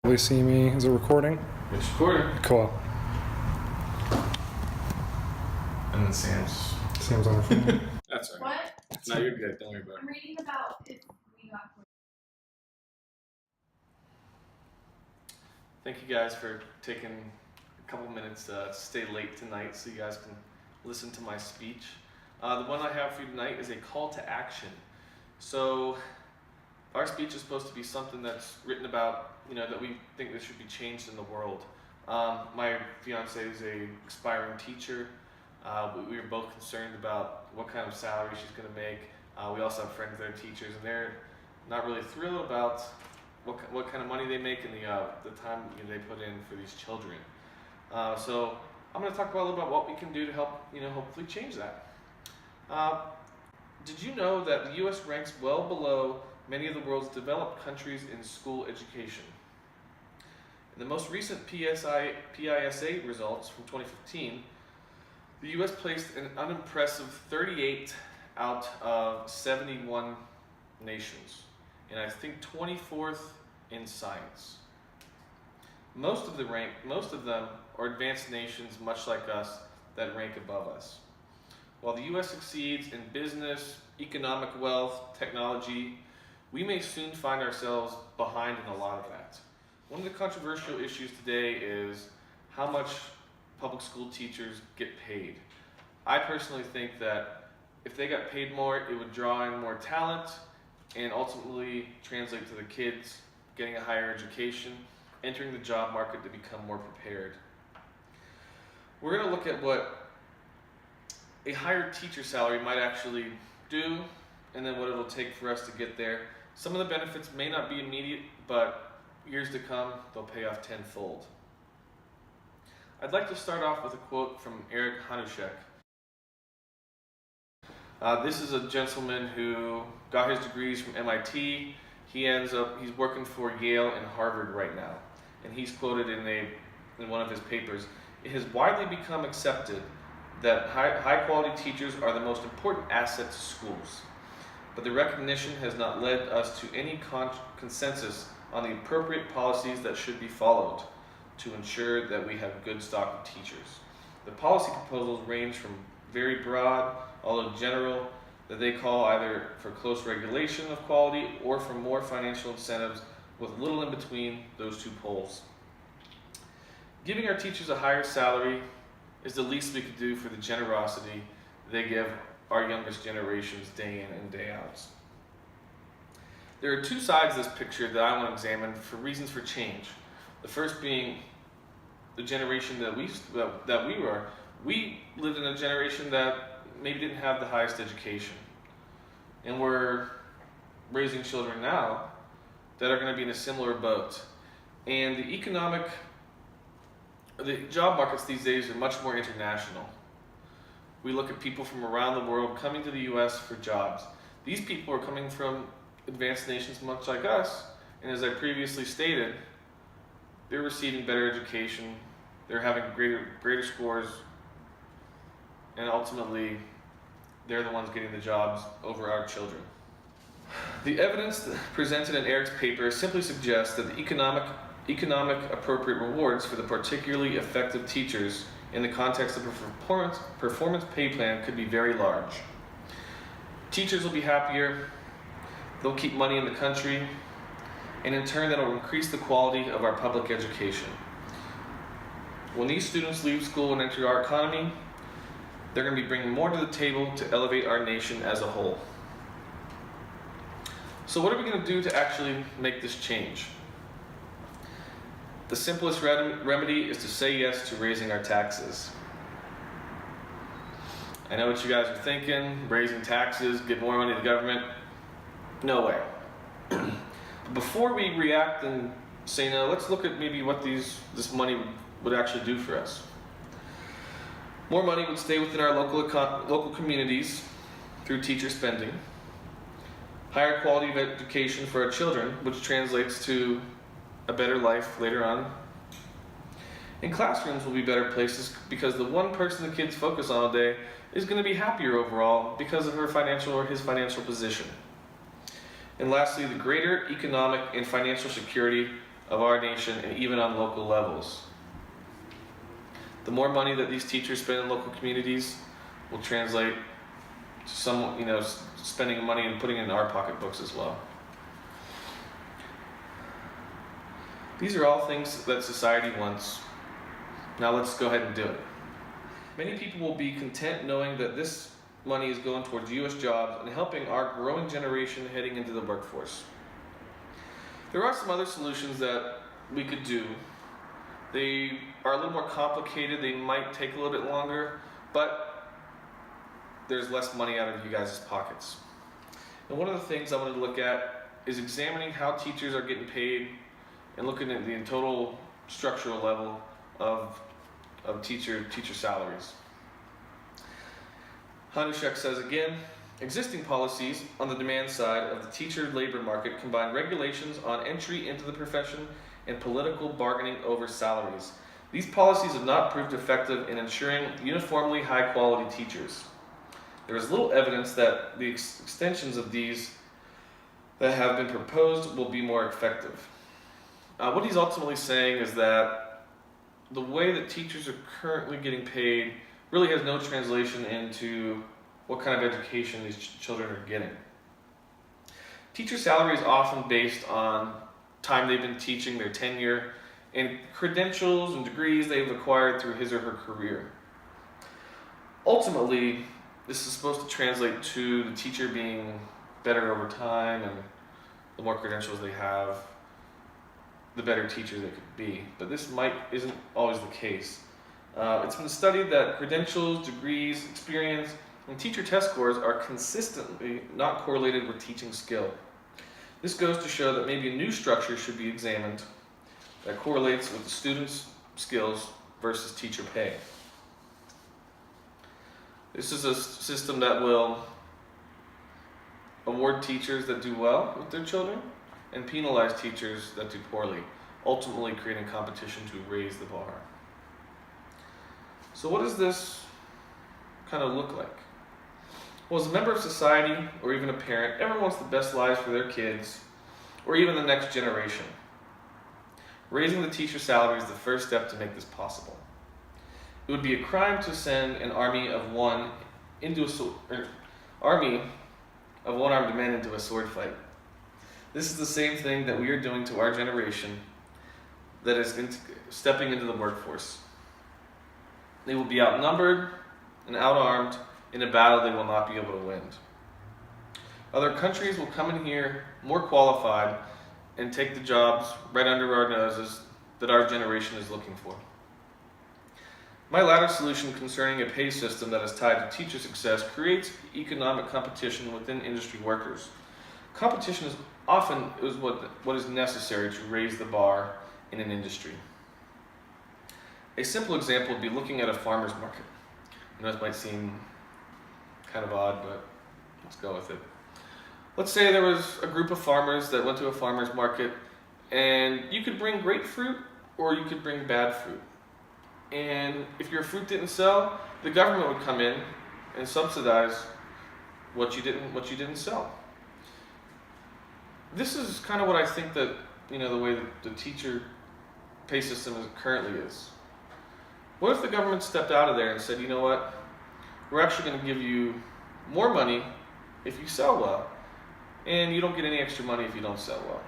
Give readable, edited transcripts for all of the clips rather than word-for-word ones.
They see me. Is it recording? It's recording. Cool. And then Sam's. Sam's on her phone. That's all right. What? No, you're good. Don't worry about I'm reading about if we got. Thank you guys for taking a couple minutes to stay late tonight so you guys can listen to my speech. The one I have for you tonight is a call to action. So our speech is supposed to be something that's written about, that we think that should be changed in the world. My fiance is a aspiring teacher. We were both concerned about what kind of salary she's going to make. We also have friends that are teachers, and they're not really thrilled about what kind of money they make and the time they put in for these children. So I'm going to talk about a little about what we can do to help hopefully change that. Did you know that the U.S. ranks well below many of the world's developed countries in school education? In the most recent PISA results from 2015, the U.S. placed an unimpressive 38 out of 71 nations, and I think 24th in science. Most of them are advanced nations, much like us, that rank above us. While the U.S. succeeds in business, economic wealth, technology, we may soon find ourselves behind in a lot of that. One of the controversial issues today is how much public school teachers get paid. I personally think that if they got paid more, it would draw in more talent and ultimately translate to the kids getting a higher education, entering the job market to become more prepared. We're going to look at what a higher teacher salary might actually do, and then what it'll take for us to get there. Some of the benefits may not be immediate, but years to come, they'll pay off tenfold. I'd like to start off with a quote from Eric Hanushek. This is a gentleman who got his degrees from MIT. He's working for Yale and Harvard right now, and he's quoted in one of his papers. It has widely become accepted that high quality teachers are the most important asset to schools, but the recognition has not led us to any consensus on the appropriate policies that should be followed to ensure that we have a good stock of teachers. The policy proposals range from very broad, although general, that they call either for close regulation of quality or for more financial incentives, with little in between those two poles. Giving our teachers a higher salary is the least we could do for the generosity they give our youngest generations day in and day out. There are two sides of this picture that I want to examine for reasons for change. The first being the generation that we were. We lived in a generation that maybe didn't have the highest education. And we're raising children now that are going to be in a similar boat. And the job markets these days are much more international. We look at people from around the world coming to the U.S. for jobs. These people are coming from advanced nations much like us, and as I previously stated, they're receiving better education, they're having greater scores, and ultimately, they're the ones getting the jobs over our children. The evidence presented in Eric's paper simply suggests that the economic appropriate rewards for the particularly effective teachers in the context of a performance pay plan could be very large. Teachers will be happier, they'll keep money in the country, and in turn that'll increase the quality of our public education. When these students leave school and enter our economy, they're going to be bringing more to the table to elevate our nation as a whole. So what are we going to do to actually make this change? The simplest remedy is to say yes to raising our taxes. I know what you guys are thinking, raising taxes, get more money to the government. No way. Before we react and say no, let's look at maybe what this money would actually do for us. More money would stay within our local communities through teacher spending. Higher quality of education for our children, which translates to a better life later on. And classrooms will be better places because the one person the kids focus on all day is going to be happier overall because of his financial position. And lastly, the greater economic and financial security of our nation and even on local levels. The more money that these teachers spend in local communities will translate to some, spending money and putting it in our pocketbooks as well. These are all things that society wants. Now let's go ahead and do it. Many people will be content knowing that this money is going towards U.S. jobs and helping our growing generation heading into the workforce. There are some other solutions that we could do. They are a little more complicated, they might take a little bit longer, but there's less money out of you guys' pockets. And one of the things I wanted to look at is examining how teachers are getting paid and looking at the total structural level of teacher salaries. Hanushek says again, existing policies on the demand side of the teacher labor market combine regulations on entry into the profession and political bargaining over salaries. These policies have not proved effective in ensuring uniformly high quality teachers. There is little evidence that the extensions of these that have been proposed will be more effective. What he's ultimately saying is that the way that teachers are currently getting paid really has no translation into what kind of education these children are getting. Teacher salary is often based on time they've been teaching, their tenure, and credentials and degrees they've acquired through his or her career. Ultimately, this is supposed to translate to the teacher being better over time, and the more credentials they have, the better teacher they could be. But this isn't always the case. It's been studied that credentials, degrees, experience, and teacher test scores are consistently not correlated with teaching skill. This goes to show that maybe a new structure should be examined that correlates with the students' skills versus teacher pay. This is a system that will award teachers that do well with their children and penalize teachers that do poorly, ultimately creating competition to raise the bar. So what does this kind of look like? Well, as a member of society or even a parent, everyone wants the best lives for their kids or even the next generation. Raising the teacher salary is the first step to make this possible. It would be a crime to send an army of one armed men into a sword fight. This is the same thing that we are doing to our generation that is stepping into the workforce. They will be outnumbered and outarmed in a battle they will not be able to win. Other countries will come in here more qualified and take the jobs right under our noses that our generation is looking for. My latter solution concerning a pay system that is tied to teacher success creates economic competition within industry workers. Competition is often what is necessary to raise the bar in an industry. A simple example would be looking at a farmer's market. I know this might seem kind of odd, but let's go with it. Let's say there was a group of farmers that went to a farmer's market, and you could bring great fruit or you could bring bad fruit. And if your fruit didn't sell, the government would come in and subsidize what you didn't sell. This is kind of what I think that, the way that the teacher pay system currently is. What if the government stepped out of there and said, you know what, we're actually going to give you more money if you sell well, and you don't get any extra money if you don't sell well.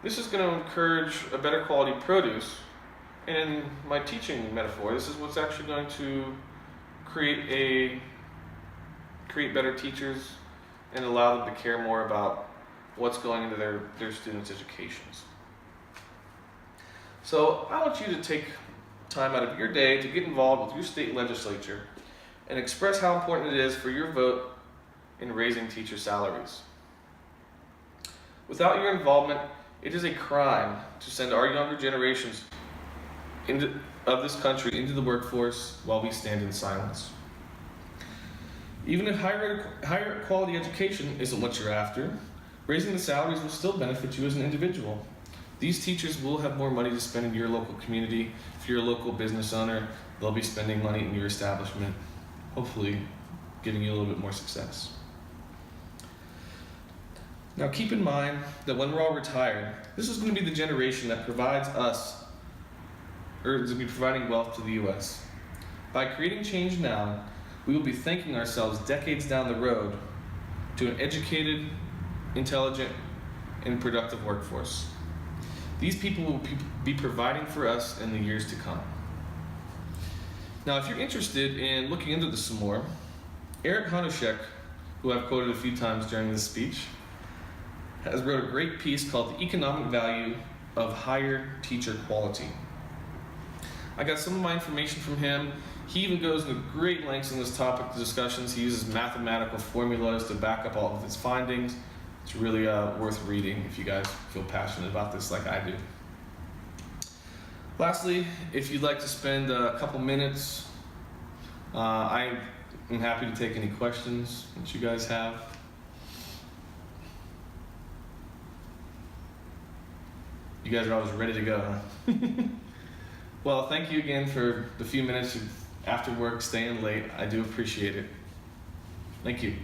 This is going to encourage a better quality produce, and in my teaching metaphor, this is what's actually going to create better teachers and allow them to care more about what's going into their students' educations. So I want you to take time out of your day to get involved with your state legislature and express how important it is for your vote in raising teacher salaries. Without your involvement, it is a crime to send our younger generations of this country into the workforce while we stand in silence. Even if higher quality education isn't what you're after, raising the salaries will still benefit you as an individual. These teachers will have more money to spend in your local community. If you're a local business owner, they'll be spending money in your establishment, hopefully giving you a little bit more success. Now keep in mind that when we're all retired, this is going to be the generation that provides us, or is going to be providing wealth to the U.S. By creating change now, we will be thanking ourselves decades down the road to an educated, intelligent, and productive workforce. These people will be providing for us in the years to come. Now, if you're interested in looking into this some more, Eric Hanushek, who I've quoted a few times during this speech, has wrote a great piece called The Economic Value of Higher Teacher Quality. I got some of my information from him. He even goes into great lengths in this topic discussions. He uses mathematical formulas to back up all of his findings. It's really worth reading if you guys feel passionate about this like I do. Lastly, if you'd like to spend a couple minutes, I am happy to take any questions that you guys have. You guys are always ready to go, huh? Well, thank you again for the few minutes after work staying late. I do appreciate it. Thank you.